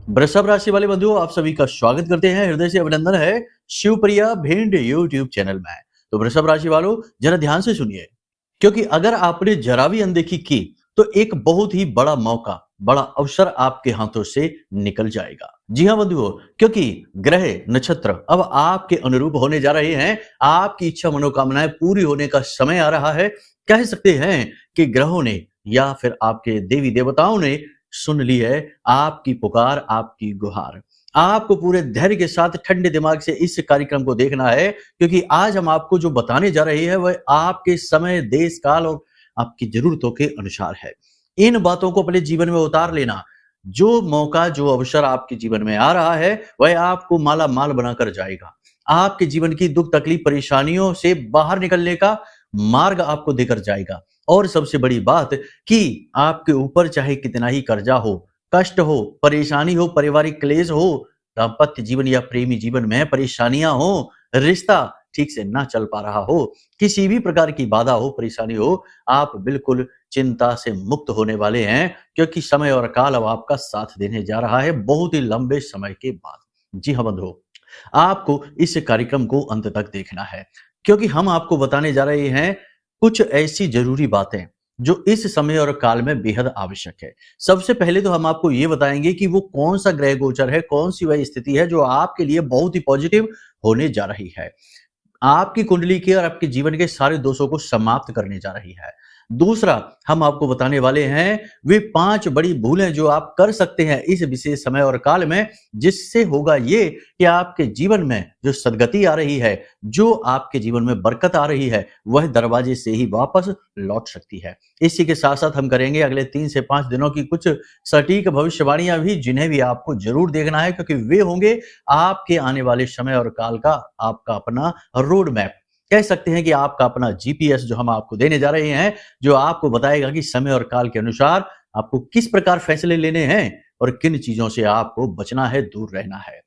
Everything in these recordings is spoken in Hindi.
वृषभ राशि वाले बंधुओं, आप सभी का स्वागत करते हैं। हृदय से अभिनंदन है शिवप्रिया भिंड यूट्यूब चैनल में। तो वृषभ राशि वालों, जरा ध्यान से सुनिए, क्योंकि अगर आपने जरा भी अनदेखी की तो एक बहुत ही बड़ा मौका, बड़ा अवसर आपके हाथों से निकल जाएगा। जी हाँ बंधुओं, क्योंकि ग्रह नक्षत्र अब आपके अनुरूप होने जा रहे हैं। आपकी इच्छा मनोकामनाएं पूरी होने का समय आ रहा है। कह सकते हैं कि ग्रहों ने या फिर आपके देवी देवताओं ने सुन ली है आपकी पुकार, आपकी गुहार। आपको पूरे धैर्य के साथ ठंडे दिमाग से इस कार्यक्रम को देखना है, क्योंकि आज हम आपको जो बताने जा रहे हैं वह आपके समय, देश काल और आपकी जरूरतों के अनुसार है। इन बातों को अपने जीवन में उतार लेना। जो मौका, जो अवसर आपके जीवन में आ रहा है वह आपको माला माल बनाकर जाएगा। आपके जीवन की दुख तकलीफ परेशानियों से बाहर निकलने का मार्ग आपको देकर जाएगा। और सबसे बड़ी बात कि आपके ऊपर चाहे कितना ही कर्जा हो, कष्ट हो, परेशानी हो, पारिवारिक क्लेश हो, दाम्पत्य जीवन या प्रेमी जीवन में परेशानियां हो, रिश्ता ठीक से ना चल पा रहा हो, किसी भी प्रकार की बाधा हो, परेशानी हो, आप बिल्कुल चिंता से मुक्त होने वाले हैं, क्योंकि समय और काल अब आपका साथ देने जा रहा है बहुत ही लंबे समय के बाद। जी हाँ बंधुओं, आपको इस कार्यक्रम को अंत तक देखना है, क्योंकि हम आपको बताने जा रहे हैं कुछ ऐसी जरूरी बातें जो इस समय और काल में बेहद आवश्यक है। सबसे पहले तो हम आपको ये बताएंगे कि वो कौन सा ग्रह गोचर है, कौन सी वह स्थिति है जो आपके लिए बहुत ही पॉजिटिव होने जा रही है, आपकी कुंडली के और आपके जीवन के सारे दोषों को समाप्त करने जा रही है। दूसरा, हम आपको बताने वाले हैं वे 5 बड़ी भूलें जो आप कर सकते हैं इस विशेष समय और काल में, जिससे होगा ये कि आपके जीवन में जो सदगति आ रही है, जो आपके जीवन में बरकत आ रही है, वह दरवाजे से ही वापस लौट सकती है। इसी के साथ साथ हम करेंगे अगले 3 से 5 दिनों की कुछ सटीक भविष्यवाणियां भी, जिन्हें भी आपको जरूर देखना है, क्योंकि वे होंगे आपके आने वाले समय और काल का आपका अपना रोड मैप। कह सकते हैं कि आपका अपना जीपीएस जो हम आपको देने जा रहे हैं, जो आपको बताएगा कि समय और काल के अनुसार आपको किस प्रकार फैसले लेने हैं और किन चीजों से आपको बचना है, दूर रहना है।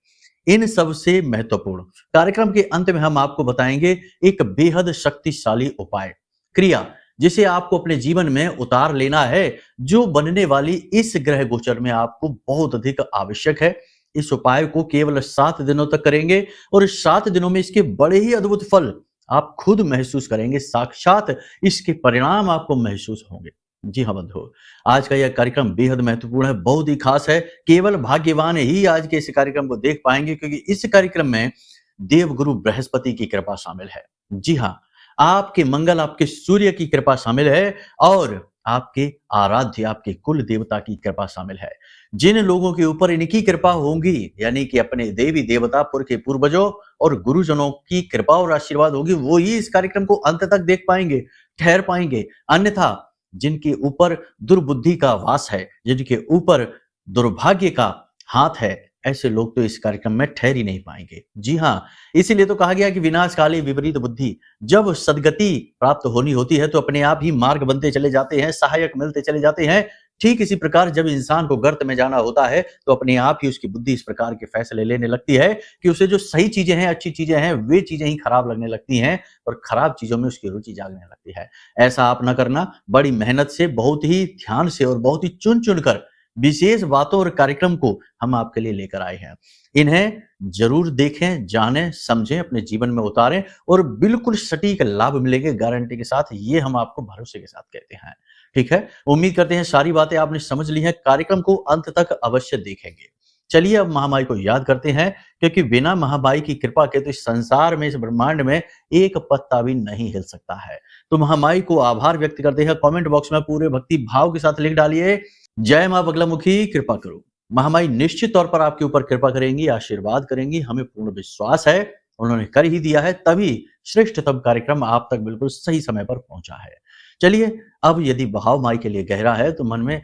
इन सबसे महत्वपूर्ण कार्यक्रम के अंत में हम आपको बताएंगे एक बेहद शक्तिशाली उपाय, क्रिया, जिसे आपको अपने जीवन में उतार लेना है, जो बनने वाली इस ग्रह गोचर में आपको बहुत अधिक आवश्यक है। इस उपाय को केवल 7 दिनों तक करेंगे और 7 दिनों में इसके बड़े ही अद्भुत फल आप खुद महसूस करेंगे, साक्षात इसके परिणाम आपको महसूस होंगे। जी हाँ बंधु, आज का यह कार्यक्रम बेहद महत्वपूर्ण है, बहुत ही खास है। केवल भाग्यवान ही आज के इस कार्यक्रम को देख पाएंगे, क्योंकि इस कार्यक्रम में देवगुरु बृहस्पति की कृपा शामिल है। जी हाँ, आपके मंगल, आपके सूर्य की कृपा शामिल है और आपके आराध्य, आपके कुल देवता की कृपा शामिल है। जिन लोगों के ऊपर इनकी कृपा होगी, यानी कि अपने देवी देवता पुर के पूर्वजों और गुरुजनों की कृपा और आशीर्वाद होगी, वो ही इस कार्यक्रम को अंत तक देख पाएंगे, ठहर पाएंगे। अन्यथा जिनके ऊपर दुर्बुद्धि का वास है, जिनके ऊपर दुर्भाग्य का हाथ है, ऐसे लोग तो इस कार्यक्रम में ठहर ही नहीं पाएंगे। जी हाँ, इसीलिए तो कहा गया कि विनाश काले विपरीत बुद्धि। जब सदगति प्राप्त होनी होती है तो अपने आप ही मार्ग बनते चले जाते हैं, सहायक मिलते चले जाते हैं। ठीक इसी प्रकार जब इंसान को गर्त में जाना होता है तो अपने आप ही उसकी बुद्धि इस प्रकार के फैसले लेने लगती है कि उसे जो सही चीजें हैं, अच्छी चीजें हैं, वे चीजें ही खराब लगने लगती हैं और खराब चीजों में उसकी रुचि जागने लगती है। ऐसा आप न करना। बड़ी मेहनत से, बहुत ही ध्यान से और बहुत ही चुन चुन कर विशेष बातों और कार्यक्रम को हम आपके लिए लेकर आए हैं। इन्हें जरूर देखें, जानें, समझें, अपने जीवन में उतारें और बिल्कुल सटीक लाभ मिलेंगे गारंटी के साथ। ये हम आपको भरोसे के साथ कहते हैं। ठीक है, उम्मीद करते हैं सारी बातें आपने समझ ली हैं। कार्यक्रम को अंत तक अवश्य देखेंगे। चलिए अब महामाई को याद करते हैं, क्योंकि बिना महामाई की कृपा के तो इस संसार में, इस ब्रह्मांड में एक पत्ता भी नहीं हिल सकता है। तो महामाई को आभार व्यक्त करते हैं। कमेंट बॉक्स में पूरे भक्ति भाव के साथ लिख डालिए, जय मां बगलामुखी, कृपा करो। महामाई निश्चित तौर पर आपके ऊपर कृपा करेंगी, आशीर्वाद करेंगी, हमें पूर्ण विश्वास है। उन्होंने कर ही दिया है, तभी श्रेष्ठतम कार्यक्रम आप तक बिल्कुल सही समय पर पहुंचा है। चलिए अब यदि भाव माई के लिए गहरा है तो मन में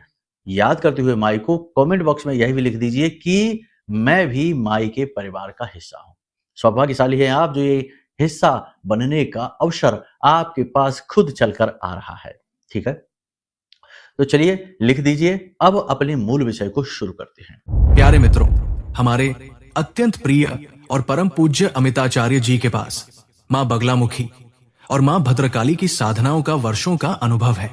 याद करते हुए माई को कमेंट बॉक्स में यही भी लिख दीजिए कि मैं भी माई के परिवार का हिस्सा हूं। सौभाग्यशाली हैं आप जो ये हिस्सा बनने का अवसर आपके पास खुद चलकर आ रहा है। ठीक है, तो चलिए लिख दीजिए। अब अपने मूल विषय को शुरू करते हैं। प्यारे मित्रों, हमारे अत्यंत प्रिय और परम पूज्य अमिताचार्य जी के पास मां बगलामुखी और मां भद्रकाली की साधनाओं का वर्षों का अनुभव है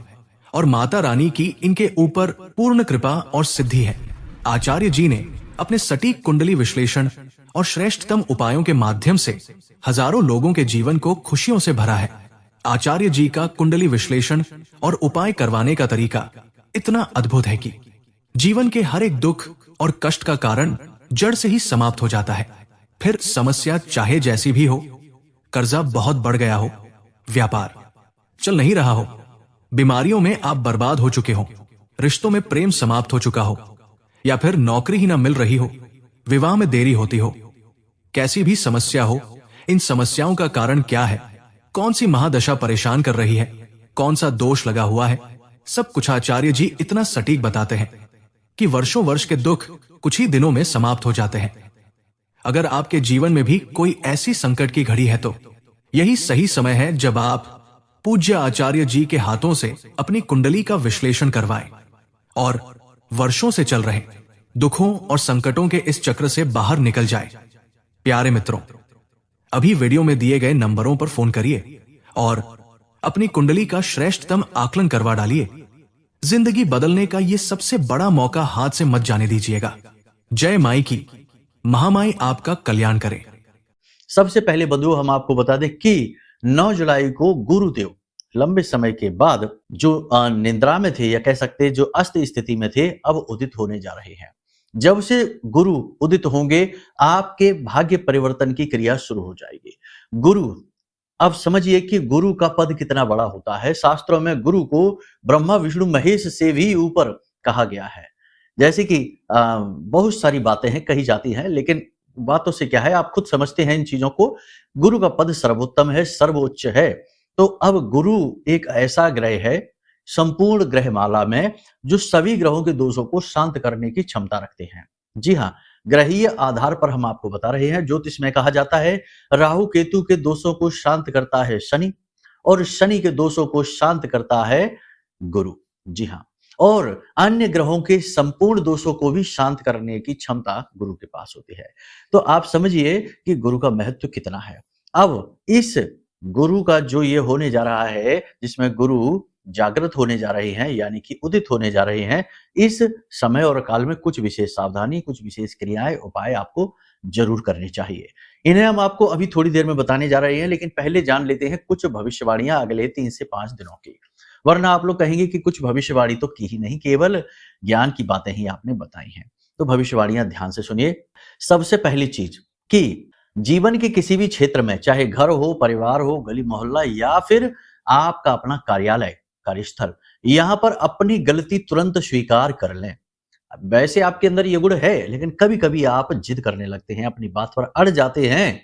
और माता रानी की इनके ऊपर पूर्ण कृपा और सिद्धि है। आचार्य जी ने अपने सटीक कुंडली विश्लेषण और श्रेष्ठतम उपायों के माध्यम से हजारों लोगों के जीवन को खुशियों से भरा है। आचार्य जी का कुंडली विश्लेषण और उपाय करवाने का तरीका इतना अद्भुत है कि जीवन के हर एक दुख और कष्ट का कारण जड़ से ही समाप्त हो जाता है। फिर समस्या चाहे जैसी भी हो, कर्जा बहुत बढ़ गया हो, व्यापार चल नहीं रहा हो, बीमारियों में आप बर्बाद हो चुके हो, रिश्तों में प्रेम समाप्त हो चुका हो, या फिर नौकरी ही ना मिल रही हो, विवाह में देरी होती हो, कैसी भी समस्या हो, इन समस्याओं का कारण क्या है, कौन सी महादशा परेशान कर रही है, कौन सा दोष लगा हुआ है, सब कुछ आचार्य जी इतना सटीक बताते हैं कि वर्षों वर्ष के दुख कुछ ही दिनों में समाप्त हो जाते हैं। अगर आपके जीवन में भी कोई ऐसी संकट की घड़ी है तो यही सही समय है जब आप पूज्य आचार्य जी के हाथों से अपनी कुंडली का विश्लेषण करवाएं और वर्षों से चल रहे दुखों और संकटों के इस चक्र से बाहर निकल जाए। प्यारे मित्रों, अभी वीडियो में दिए गए नंबरों पर फोन करिए और अपनी कुंडली का श्रेष्ठतम आकलन करवा डालिए। जिंदगी बदलने का यह सबसे बड़ा मौका हाथ से मत जाने दीजिएगा। जय माई की, महामाई आपका कल्याण करे। सबसे पहले बंधु हम आपको बता दें कि 9 जुलाई को गुरुदेव लंबे समय के बाद जो निद्रा में थे या कह सकते जो अस्त स्थिति में थे, अब उदित होने जा रहे हैं। जब से गुरु उदित होंगे आपके भाग्य परिवर्तन की क्रिया शुरू हो जाएगी। गुरु, अब समझिए कि गुरु का पद कितना बड़ा होता है। शास्त्रों में गुरु को ब्रह्मा विष्णु महेश से भी ऊपर कहा गया है। जैसे कि बहुत सारी बातें हैं कही जाती हैं, लेकिन बातों से क्या है, आप खुद समझते हैं इन चीजों को। गुरु का पद सर्वोत्तम है, सर्वोच्च है। तो अब गुरु एक ऐसा ग्रह है संपूर्ण ग्रहमाला में जो सभी ग्रहों के दोषों को शांत करने की क्षमता रखते हैं। जी हाँ, ग्रहीय आधार पर हम आपको बता रहे हैं। ज्योतिष में कहा जाता है राहु केतु के दोषों को शांत करता है शनि, और शनि के दोषों को शांत करता है गुरु। जी हाँ, और अन्य ग्रहों के संपूर्ण दोषों को भी शांत करने की क्षमता गुरु के पास होती है। तो आप समझिए कि गुरु का महत्व कितना है। अब इस गुरु का जो ये होने जा रहा है, जिसमें गुरु जागृत होने जा रहे हैं यानी कि उदित होने जा रहे हैं, इस समय और काल में कुछ विशेष सावधानी, कुछ विशेष क्रियाएं, उपाय आपको जरूर करनी चाहिए। इन्हें हम आपको अभी थोड़ी देर में बताने जा रहे हैं, लेकिन पहले जान लेते हैं कुछ भविष्यवाणियां अगले 3 से 5 दिनों की। वरना आप लोग कहेंगे कि कुछ भविष्यवाणी तो की ही नहीं, केवल ज्ञान की बातें ही आपने बताई हैं। तो भविष्यवाणियां ध्यान से सुनिए। सबसे पहली चीज कि जीवन के किसी भी क्षेत्र में, चाहे घर हो, परिवार हो, गली मोहल्ला या फिर आपका अपना कार्यालय, कार्यस्थल, यहां पर अपनी गलती तुरंत स्वीकार कर लें। वैसे आपके अंदर ये गुण है, लेकिन कभी कभी आप जिद करने लगते हैं, अपनी बात पर अड़ जाते हैं,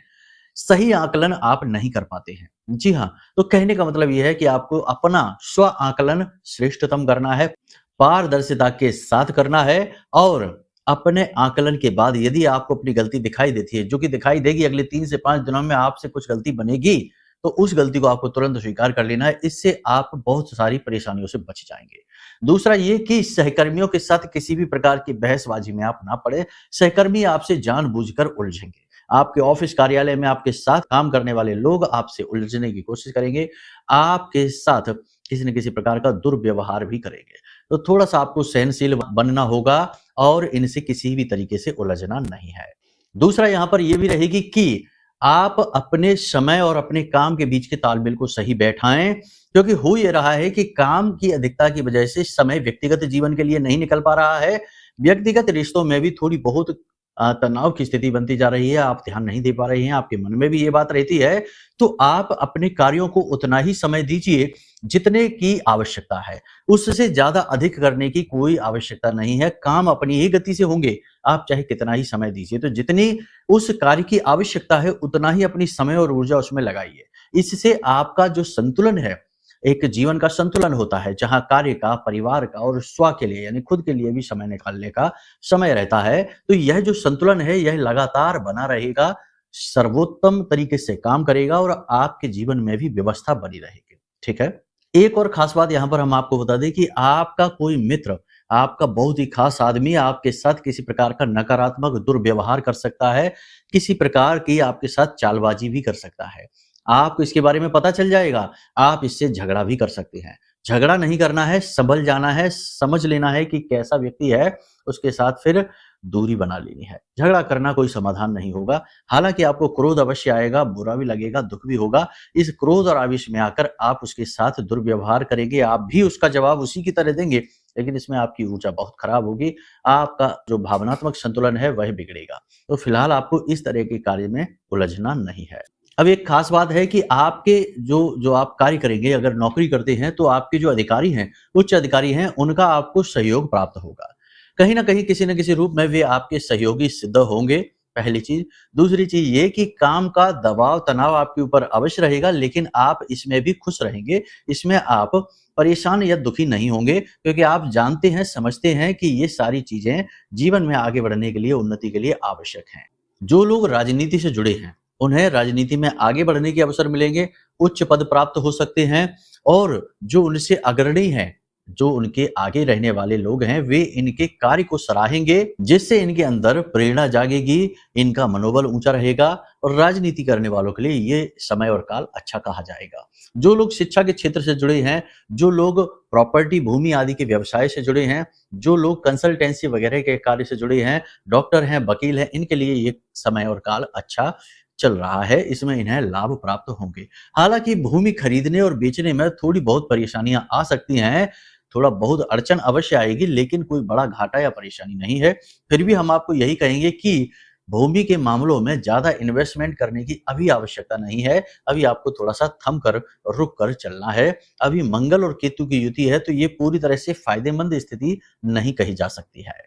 सही आकलन आप नहीं कर पाते हैं। जी हाँ, तो कहने का मतलब यह है कि आपको अपना स्व आकलन श्रेष्ठतम करना है, पारदर्शिता के साथ करना है, और अपने आकलन के बाद यदि आपको अपनी गलती दिखाई देती है, जो कि दिखाई देगी अगले 3 से 5 दिनों में आपसे कुछ गलती बनेगी, तो उस गलती को आपको तुरंत स्वीकार कर लेना है। इससे आप बहुत सारी परेशानियों से बच जाएंगे। दूसरा ये कि सहकर्मियों के साथ किसी भी प्रकार की बहसबाजी में आप ना पड़े। सहकर्मी आपसे जानबूझकर उलझेंगे। आपके ऑफिस कार्यालय में आपके साथ काम करने वाले लोग आपसे उलझने की कोशिश करेंगे, आपके साथ किसी न किसी प्रकार का दुर्व्यवहार भी करेंगे। तो थोड़ा सा आपको सहनशील बनना होगा और इनसे किसी भी तरीके से उलझना नहीं है। दूसरा यहाँ पर यह भी रहेगी कि आप अपने समय और अपने काम के बीच के तालमेल को सही बैठाएं, क्योंकि हो ये रहा है कि काम की अधिकता की वजह से समय व्यक्तिगत जीवन के लिए नहीं निकल पा रहा है। व्यक्तिगत रिश्तों में भी थोड़ी बहुत तनाव की स्थिति बनती जा रही है, आप ध्यान नहीं दे पा रहे हैं, आपके मन में भी ये बात रहती है। तो आप अपने कार्यों को उतना ही समय दीजिए जितने की आवश्यकता है, उससे ज्यादा अधिक करने की कोई आवश्यकता नहीं है। काम अपनी ही गति से होंगे, आप चाहे कितना ही समय दीजिए। तो जितनी उस कार्य की आवश्यकता है उतना ही अपनी समय और ऊर्जा उसमें लगाइए। इससे आपका जो संतुलन है, एक जीवन का संतुलन होता है, जहां कार्य का, परिवार का और स्व के लिए यानी खुद के लिए भी समय निकालने का समय रहता है। तो यह जो संतुलन है यह लगातार बना रहेगा, सर्वोत्तम तरीके से काम करेगा और आपके जीवन में भी व्यवस्था बनी रहेगी। ठीक है। एक और खास बात यहां पर हम आपको बता दें कि आपका कोई मित्र, आपका बहुत ही खास आदमी आपके साथ किसी प्रकार का नकारात्मक दुर्व्यवहार कर सकता है, किसी प्रकार की आपके साथ चालबाजी भी कर सकता है। आपको इसके बारे में पता चल जाएगा, आप इससे झगड़ा भी कर सकते हैं। झगड़ा नहीं करना है, संभल जाना है, समझ लेना है कि कैसा व्यक्ति है, उसके साथ फिर दूरी बना लेनी है। झगड़ा करना कोई समाधान नहीं होगा। हालाँकि आपको क्रोध अवश्य आएगा, बुरा भी लगेगा, दुःख भी होगा। इस क्रोध और आवेश में आकर आप उसके साथ दुर्व्यवहार करेंगे, आप भी उसका जवाब उसी की तरह देंगे, लेकिन इसमें आपकी ऊर्जा बहुत खराब होगी। आपका जो भावनात्मक संतुलन है वह बिगड़ेगा। तो फिलहाल आपको इस तरह के कार्य में उलझना नहीं है। अब एक खास बात है कि आपके जो आप कार्य करेंगे, अगर नौकरी करते हैं तो आपके जो अधिकारी हैं, उच्च अधिकारी हैं, उनका आपको सहयोग प्राप्त होगा। कहीं न कहीं किसी न किसी रूप में वे आपके सहयोगी सिद्ध होंगे, पहली चीज़। दूसरी चीज़ ये कि काम का दबाव, तनाव आपके ऊपर अवश्य रहेगा, लेकिन आप इसमें भी खुश रहेंगे। इसमें आप परेशान या दुखी नहीं होंगे, क्योंकि आप जानते हैं, समझते हैं कि ये सारी चीज़ें जीवन में आगे बढ़ने के लिए, उन्नति के लिए आवश्यक हैं। जो लोग राजनीति से जुड़े हैं, उन्हें राजनीति में आगे बढ़ने के अवसर मिलेंगे, उच्च पद प्राप्त हो सकते हैं, और जो उनसे अग्रणी हैं, जो उनके आगे रहने वाले लोग हैं, वे इनके कार्य को सराहेंगे, जिससे इनके अंदर प्रेरणा जागेगी, इनका मनोबल ऊंचा रहेगा, और राजनीति करने वालों के लिए ये समय और काल अच्छा कहा जाएगा। जो लोग शिक्षा के क्षेत्र से जुड़े हैं, जो लोग प्रॉपर्टी, भूमि आदि के व्यवसाय से जुड़े हैं, जो लोग कंसल्टेंसी वगैरह के कार्य से जुड़े हैं, डॉक्टर हैं, वकील हैं, इनके लिए ये समय और काल अच्छा चल रहा है, इसमें इन्हें लाभ प्राप्त होंगे। हालांकि भूमि खरीदने और बेचने में थोड़ी बहुत परेशानियां आ सकती हैं, थोड़ा बहुत अड़चन अवश्य आएगी, लेकिन कोई बड़ा घाटा या परेशानी नहीं है। फिर भी हम आपको यही कहेंगे कि भूमि के मामलों में ज़्यादा इन्वेस्टमेंट करने की अभी आवश्यकता नहीं है। अभी आपको थोड़ा-सा थम कर, रुक कर चलना है। अभी मंगल और केतु की युति है, तो ये पूरी तरह से फ़ायदेमंद स्थिति नहीं कही जा सकती है।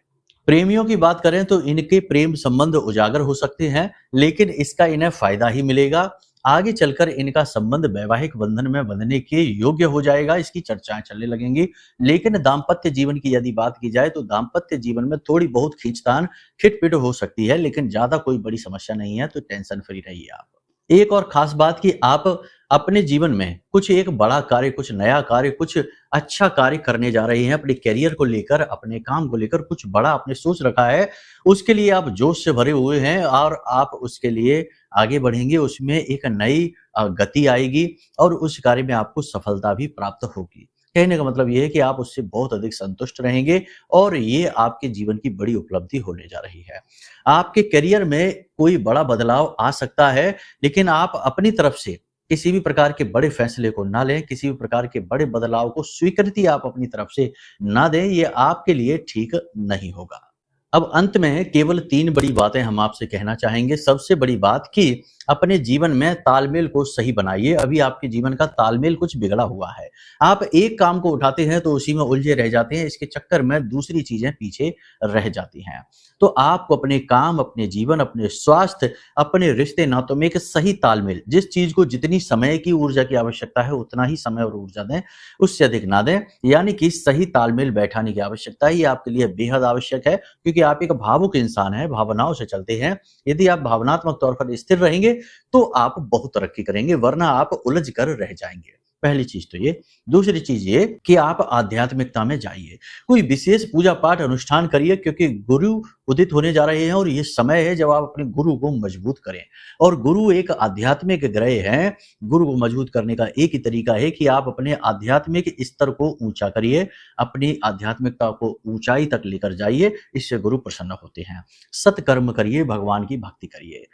प्रेमियों की बात करें तो इनके प्रेम संबंध उजागर हो सकते हैं, लेकिन इसका इन्हें फ़ायदा ही मिलेगा। आगे चलकर इनका संबंध वैवाहिक बंधन में बंधने के योग्य हो जाएगा, इसकी चर्चाएं चलने लगेंगी। लेकिन दाम्पत्य जीवन की यदि बात की जाए तो दाम्पत्य जीवन में थोड़ी बहुत खींचतान, खिटपिट हो सकती है, लेकिन ज्यादा कोई बड़ी समस्या नहीं है, तो टेंशन फ्री रहिए आप। एक और खास बात कि आप अपने जीवन में कुछ एक बड़ा कार्य, कुछ नया कार्य, कुछ अच्छा कार्य करने जा रहे हैं। अपने करियर को लेकर, अपने काम को लेकर कुछ बड़ा आपने सोच रखा है, उसके लिए आप जोश से भरे हुए हैं और आप उसके लिए आगे बढ़ेंगे। उसमें एक नई गति आएगी और उस कार्य में आपको सफलता भी प्राप्त होगी। कहने का मतलब ये है कि आप उससे बहुत अधिक संतुष्ट रहेंगे और ये आपके जीवन की बड़ी उपलब्धि होने जा रही है। आपके करियर में कोई बड़ा बदलाव आ सकता है, लेकिन आप अपनी तरफ से किसी भी प्रकार के बड़े फैसले को ना लें, किसी भी प्रकार के बड़े बदलाव को स्वीकृति आप अपनी तरफ से ना दें, ये आपके लिए ठीक नहीं होगा। अब अंत में केवल 3 बड़ी बातें हम आपसे कहना चाहेंगे। सबसे बड़ी बात कि अपने जीवन में तालमेल को सही बनाइए। अभी आपके जीवन का तालमेल कुछ बिगड़ा हुआ है। आप एक काम को उठाते हैं तो उसी में उलझे रह जाते हैं, इसके चक्कर में दूसरी चीजें पीछे रह जाती हैं। तो आपको अपने काम, अपने जीवन, अपने स्वास्थ्य, अपने रिश्ते नातों में एक सही तालमेल, जिस चीज को जितनी समय की ऊर्जा की आवश्यकता है उतना ही समय और ऊर्जा दें, उससे अधिक ना दें। यानी कि सही तालमेल बैठाने की आवश्यकता है, ये आपके लिए बेहद आवश्यक है, क्योंकि आप एक भावुक इंसान हैं, भावनाओं से चलते हैं। यदि आप भावनात्मक तौर पर स्थिर रहेंगे तो आप बहुत तरक्की करेंगे, वरना आप उलझ कर रह जाएंगे। पहली चीज तो ये। दूसरी चीज ये कि आप आध्यात्मिकता में जाइए, कोई विशेष पूजा पाठ अनुष्ठान करिए, क्योंकि गुरु उदित होने जा रहे हैं और ये समय है जब आप अपने गुरु को मजबूत करें। और गुरु एक आध्यात्मिक ग्रह है। गुरु को मजबूत करने का एक ही तरीका है कि आप अपने आध्यात्मिक स्तर को ऊंचा करिए, अपनी आध्यात्मिकता को ऊंचाई तक लेकर जाइए, इससे गुरु प्रसन्न होते हैं। सत्कर्म करिए, भगवान की भक्ति करिए।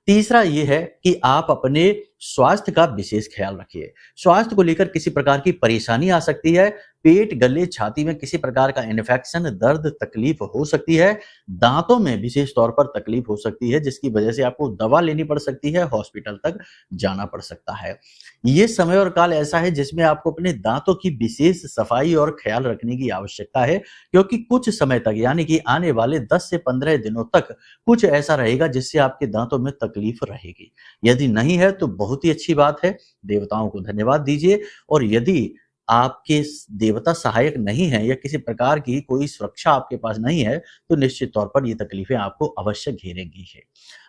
तीसरा ये है कि आप अपने स्वास्थ्य का विशेष ख्याल रखिए। स्वास्थ्य को लेकर किसी प्रकार की परेशानी आ सकती है, पेट, गले, छाती में किसी प्रकार का इन्फेक्शन, दर्द, तकलीफ हो सकती है, दांतों में विशेष तौर पर तकलीफ हो सकती है, जिसकी वजह से आपको दवा लेनी पड़ सकती है, हॉस्पिटल तक जाना पड़ सकता है। ये समय और काल ऐसा है जिसमें आपको अपने दांतों की विशेष सफाई और ख्याल रखने की आवश्यकता है, क्योंकि कुछ समय तक, यानी कि आने वाले 10 से 15 दिनों तक कुछ ऐसा रहेगा जिससे आपके दांतों में तकलीफ रहेगी। यदि नहीं है तो बहुत ही अच्छी बात है, देवताओं को धन्यवाद दीजिए। और यदि आपके देवता सहायक नहीं है या किसी प्रकार की कोई सुरक्षा आपके पास नहीं है, तो निश्चित तौर पर ये तकलीफें आपको अवश्य घेरेंगी है।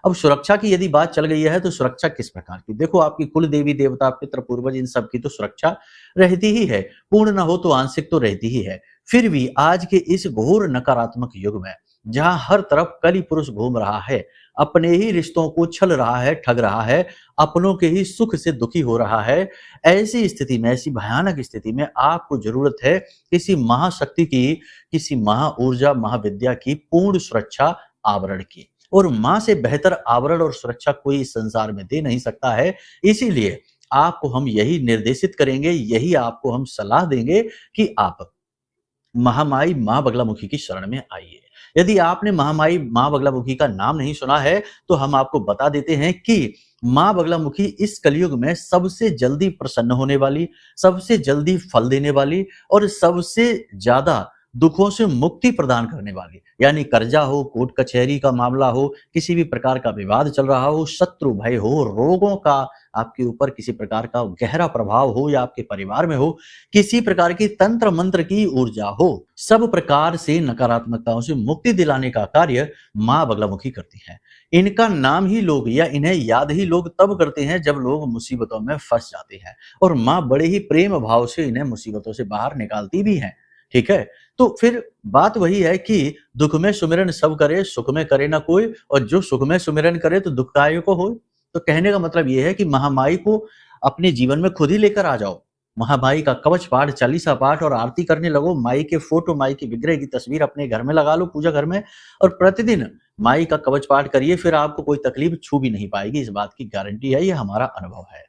अब सुरक्षा की यदि बात चल गई है तो सुरक्षा किस प्रकार की? देखो, आपकी कुल देवी देवता, पितृ पूर्वज, इन सब की तो सुरक्षा रहती ही है, पूर्ण ना हो तो आंशिक तो रहती ही है। फिर भी आज के इस घोर नकारात्मक युग में जहां हर तरफ कली पुरुष घूम रहा है, अपने ही रिश्तों को छल रहा है, ठग रहा है, अपनों के ही सुख से दुखी हो रहा है, ऐसी स्थिति में, ऐसी भयानक स्थिति में आपको जरूरत है किसी महाशक्ति की, किसी महाऊर्जा, महाविद्या की पूर्ण सुरक्षा आवरण की। और मां से बेहतर आवरण और सुरक्षा कोई इस संसार में दे नहीं सकता है। इसीलिए आपको हम यही निर्देशित करेंगे, यही आपको हम सलाह देंगे कि आप महामाई मां बगलामुखी की शरण में आइए। यदि आपने महामाई मां बगलामुखी का नाम नहीं सुना है, तो हम आपको बता देते हैं कि मां बगलामुखी इस कलयुग में सबसे जल्दी प्रसन्न होने वाली, सबसे जल्दी फल देने वाली और सबसे ज्यादा दुखों से मुक्ति प्रदान करने वाली, यानी कर्जा हो, कोर्ट कचहरी का मामला हो, किसी भी प्रकार का विवाद चल रहा हो, शत्रु भय हो, रोगों का आपके ऊपर किसी प्रकार का गहरा प्रभाव हो या आपके परिवार में हो, किसी प्रकार की तंत्र मंत्र की ऊर्जा हो, सब प्रकार से नकारात्मकताओं से मुक्ति दिलाने का कार्य मां बगलामुखी करती है। इनका नाम ही लोग या इन्हें याद ही लोग तब करते हैं जब लोग मुसीबतों में फंस जाते हैं, और मां बड़े ही प्रेम भाव से इन्हें मुसीबतों से बाहर निकालती भी हैं। ठीक है, तो फिर बात वही है कि दुख में सुमिरन सब करे, सुख में करे ना कोई, और जो सुख में सुमिरन करे तो दुखदायक को हो। तो कहने का मतलब ये है कि महामाई को अपने जीवन में खुद ही लेकर आ जाओ। महामाई का कवच पाठ, चालीसा पाठ और आरती करने लगो। माई के फोटो, माई के विग्रह की तस्वीर अपने घर में लगा लो, पूजा घर में, और प्रतिदिन माई का कवच पाठ करिए। फिर आपको कोई तकलीफ छू भी नहीं पाएगी, इस बात की गारंटी है, ये हमारा अनुभव है।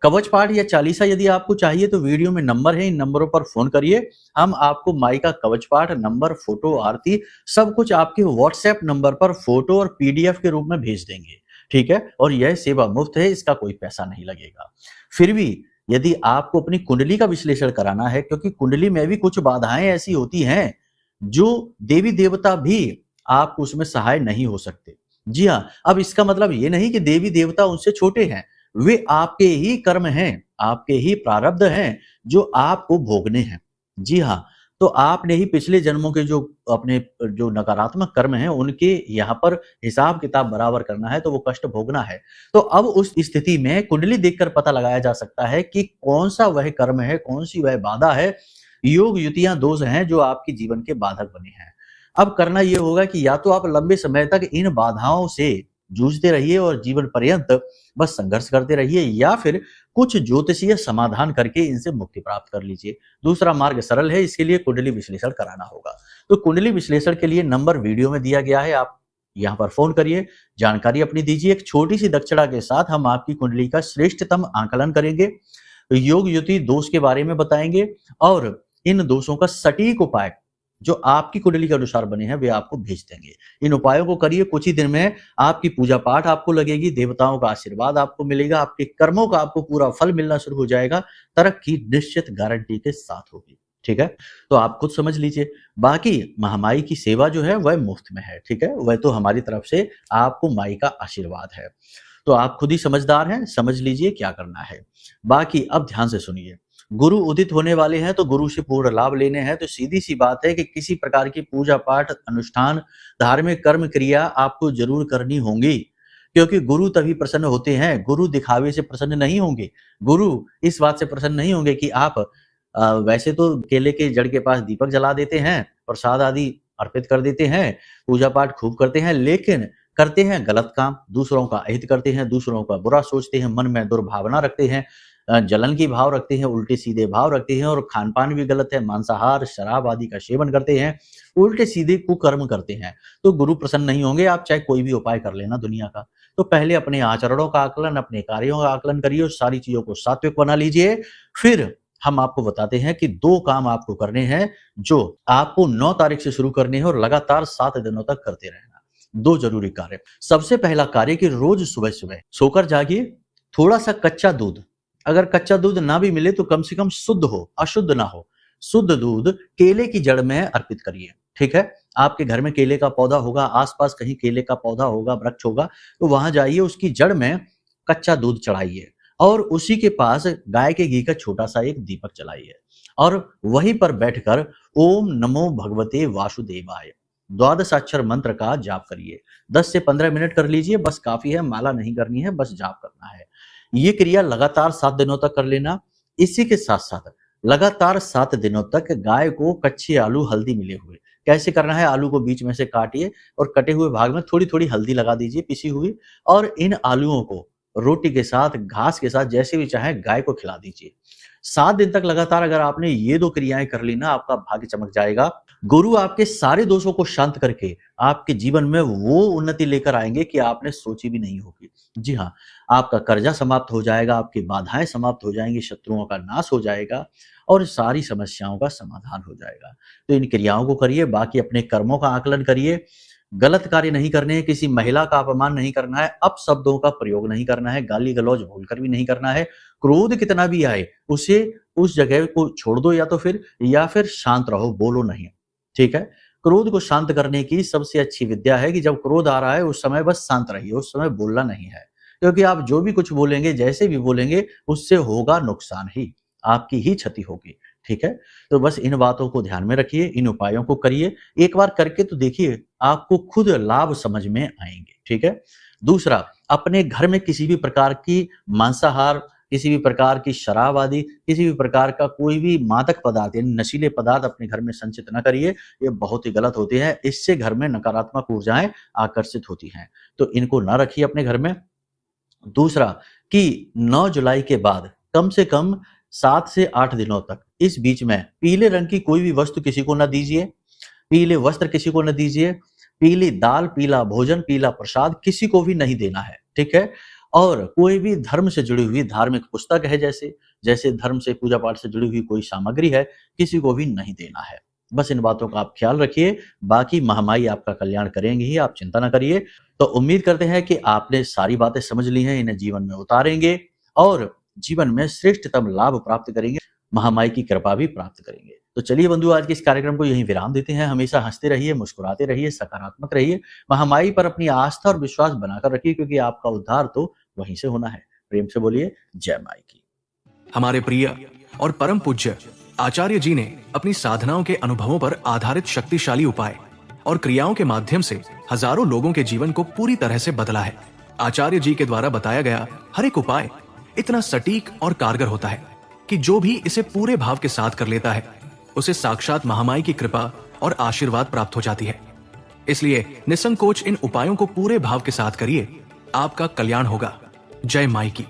कवच पाठ या चालीसा यदि आपको चाहिए तो वीडियो में नंबर है, इन नंबरों पर फोन करिए। हम आपको माई का कवच पाठ, नंबर, फोटो, आरती सब कुछ आपके व्हाट्सएप नंबर पर फोटो और पीडीएफ के रूप में भेज देंगे। ठीक है, और यह सेवा मुफ्त है, इसका कोई पैसा नहीं लगेगा। फिर भी यदि आपको अपनी कुंडली का विश्लेषण कराना है, क्योंकि कुंडली में भी कुछ बाधाएं ऐसी होती हैं जो देवी देवता भी आपको उसमें सहाय नहीं हो सकते। जी हाँ, अब इसका मतलब ये नहीं कि देवी देवता उनसे छोटे हैं, वे आपके ही कर्म हैं, आपके ही प्रारब्ध हैं जो आपको भोगने हैं। जी हाँ, तो आपने ही पिछले जन्मों के जो अपने जो नकारात्मक कर्म हैं उनके यहाँ पर हिसाब किताब बराबर करना है, तो वो कष्ट भोगना है। तो अब उस स्थिति में कुंडली देखकर पता लगाया जा सकता है कि कौन सा वह कर्म है, कौन सी वह बाधा है, योग युतियां दोष हैं जो आपके जीवन के बाधक बने हैं। अब करना यह होगा कि या तो आप लंबे समय तक इन बाधाओं से जूझते रहिए और जीवन पर्यंत बस संघर्ष करते रहिए, या फिर कुछ ज्योतिषीय समाधान करके इनसे मुक्ति प्राप्त कर लीजिए। दूसरा मार्ग सरल है, इसके लिए कुंडली विश्लेषण कराना होगा। तो कुंडली विश्लेषण के लिए नंबर वीडियो में दिया गया है, आप यहाँ पर फोन करिए, जानकारी अपनी दीजिए। एक छोटी सी दक्षिणा के साथ हम आपकी कुंडली का श्रेष्ठतम आकलन करेंगे, योग युति दोष के बारे में बताएंगे, और इन दोषों का सटीक उपाय जो आपकी कुंडली के अनुसार बने हैं वे आपको भेज देंगे। इन उपायों को करिए, कुछ ही दिन में आपकी पूजा पाठ आपको लगेगी, देवताओं का आशीर्वाद आपको मिलेगा, आपके कर्मों का आपको पूरा फल मिलना शुरू हो जाएगा, तरक्की निश्चित गारंटी के साथ होगी। ठीक है, तो आप खुद समझ लीजिए। बाकी महामाई की सेवा जो है वह मुफ्त में है। ठीक है, वह तो हमारी तरफ से आपको माई का आशीर्वाद है। तो आप खुद ही समझदार हैं, समझ लीजिए क्या करना है। बाकी अब ध्यान से सुनिए, गुरु उदित होने वाले हैं तो गुरु से पूर्ण लाभ लेने हैं, तो सीधी सी बात है कि किसी प्रकार की पूजा पाठ, अनुष्ठान, धार्मिक कर्म क्रिया आपको जरूर करनी होंगी, क्योंकि गुरु तभी प्रसन्न होते हैं। गुरु दिखावे से प्रसन्न नहीं होंगे, गुरु इस बात से प्रसन्न नहीं होंगे कि आप वैसे तो केले के जड़ के पास दीपक जला देते हैं, प्रसाद आदि अर्पित कर देते हैं, पूजा पाठ खूब करते हैं, लेकिन करते हैं गलत काम, दूसरों का अहित करते हैं, दूसरों का बुरा सोचते हैं, मन में दुर्भावना रखते हैं, जलन की भाव रखते हैं, उल्टे सीधे भाव रखते हैं, और खान पान भी गलत है, मांसाहार, शराब आदि का सेवन करते हैं, उल्टे सीधे कुकर्म करते हैं, तो गुरु प्रसन्न नहीं होंगे। आप चाहे कोई भी उपाय कर लेना दुनिया का, तो पहले अपने आचरणों का आकलन, अपने कार्यों का आकलन करिए, और सारी चीजों को सात्विक बना लीजिए। फिर हम आपको बताते हैं कि 2 काम आपको करने हैं जो आपको 9 तारीख से शुरू करने हैं और लगातार 7 दिनों तक करते रहना। 2 जरूरी कार्य। सबसे पहला कार्य कि रोज सुबह सुबह सोकर जागिए, थोड़ा सा कच्चा दूध, अगर कच्चा दूध ना भी मिले तो कम से कम शुद्ध हो, अशुद्ध ना हो, शुद्ध दूध केले की जड़ में अर्पित करिए। ठीक है, आपके घर में केले का पौधा होगा, आसपास कहीं केले का पौधा होगा, वृक्ष होगा, तो वहां जाइए, उसकी जड़ में कच्चा दूध चढ़ाइए, और उसी के पास गाय के घी का छोटा सा एक दीपक जलाइए, और वहीं पर बैठकर ओम नमो भगवते वासुदेवाय 12 अक्षर मंत्र का जाप करिए। 10 से 15 मिनट कर लीजिए, बस काफी है, माला नहीं करनी है, बस जाप करना है। ये क्रिया लगातार 7 दिनों तक कर लेना। इसी के साथ साथ लगातार 7 दिनों तक गाय को कच्चे आलू, हल्दी मिले हुए कैसे करना है, आलू को बीच में से काटिए और कटे हुए भाग में थोड़ी-थोड़ी हल्दी लगा दीजिए पिसी हुई, और इन आलूओं को रोटी के साथ, घास के साथ, जैसे भी चाहे गाय को खिला दीजिए। 7 दिन तक लगातार अगर आपने ये 2 क्रियाएँ कर ली ना, आपका भाग्य चमक जाएगा। गुरु आपके सारे दोषों को शांत करके आपके जीवन में वो उन्नति लेकर आएँगे कि आपने सोची भी नहीं होगी। जी हाँ, आपका कर्जा समाप्त हो जाएगा, आपकी बाधाएँ समाप्त हो जाएँगी, शत्रुओं का नाश हो जाएगा और सारी समस्याओं का समाधान हो जाएगा। तो इन क्रियाओं को करिए, बाकी अपने कर्मों का आकलन करिए, गलत कार्य नहीं करने हैं, किसी महिला का अपमान नहीं करना है, अपशब्दों का प्रयोग नहीं करना है, गाली-गलौज भूलकर भी नहीं करना है। क्रोध कितना भी आए, उसे उस जगह को छोड़ दो, या फिर शांत रहो, बोलो नहीं, ठीक है? क्रोध को शांत करने की सबसे अच्छी विद्या है कि जब क्रोध आ रहा है, उस समय बस शांत रहिए, उस समय बोलना नहीं है। क्योंकि आप जो भी कुछ बोलेंगे, जैसे भी बोलेंगे, उससे होगा नुकसान ही, आपकी ही क्षति होगी, ठीक है? तो बस इन बातों को ध्यान में रखिए, इन उपायों को करिए। एक बार करके तो देखिए, आपको खुद लाभ समझ में आएँगे, ठीक है? दूसरा, अपने घर में किसी भी प्रकार की मांसाहार, किसी भी प्रकार की शराब आदि, किसी भी प्रकार का कोई भी मादक पदार्थ यानी नशीले पदार्थ अपने घर में संचित न करिए, ये बहुत ही गलत होते हैं। इससे घर में नकारात्मक ऊर्जाएँ आकर्षित होती हैं, तो इनको ना रखिए अपने घर में। दूसरा कि 9 जुलाई के बाद कम से कम 7 से 8 दिनों तक इस बीच में पीले रंग की कोई भी वस्तु किसी को ना दीजिए, पीले वस्त्र किसी को न दीजिए, पीली दाल, पीला भोजन, पीला प्रसाद किसी को भी नहीं देना है, ठीक है? और कोई भी धर्म से जुड़ी हुई धार्मिक पुस्तक है, जैसे धर्म से, पूजा पाठ से जुड़ी हुई कोई सामग्री है, किसी को भी नहीं देना है। बस इन बातों का आप ख्याल रखिए, बाकी महामाई आपका कल्याण करेंगी ही, आप चिंता ना करिए। तो उम्मीद करते हैं कि आपने सारी बातें समझ ली हैं, इन्हें जीवन में उतारेंगे और जीवन में श्रेष्ठतम लाभ प्राप्त करेंगे, महामाई की कृपा भी प्राप्त करेंगे। तो चलिए बंधु, आज के इस कार्यक्रम को यहीं विराम देते हैं। हमेशा हंसते रहिए, मुस्कुराते रहिए, सकारात्मक रहिए, महामाई पर अपनी आस्था और विश्वास बनाकर रखिए, क्योंकि आपका उद्धार तो वहीं से होना है। प्रेम से बोलिए जय माई की। हमारे प्रिय और परम पूज्य आचार्य जी ने अपनी साधनाओं के अनुभवों पर आधारित शक्तिशाली उपाय और क्रियाओं के माध्यम से हजारों लोगों के जीवन को पूरी तरह से बदला है। आचार्य जी के द्वारा बताया गया हर एक उपाय इतना सटीक और कारगर होता है कि जो भी इसे पूरे भाव के साथ कर लेता है, उसे साक्षात महामाई की कृपा और आशीर्वाद प्राप्त हो जाती है। इसलिए निसंकोच इन उपायों को पूरे भाव के साथ करिए, आपका कल्याण होगा। जय माई की।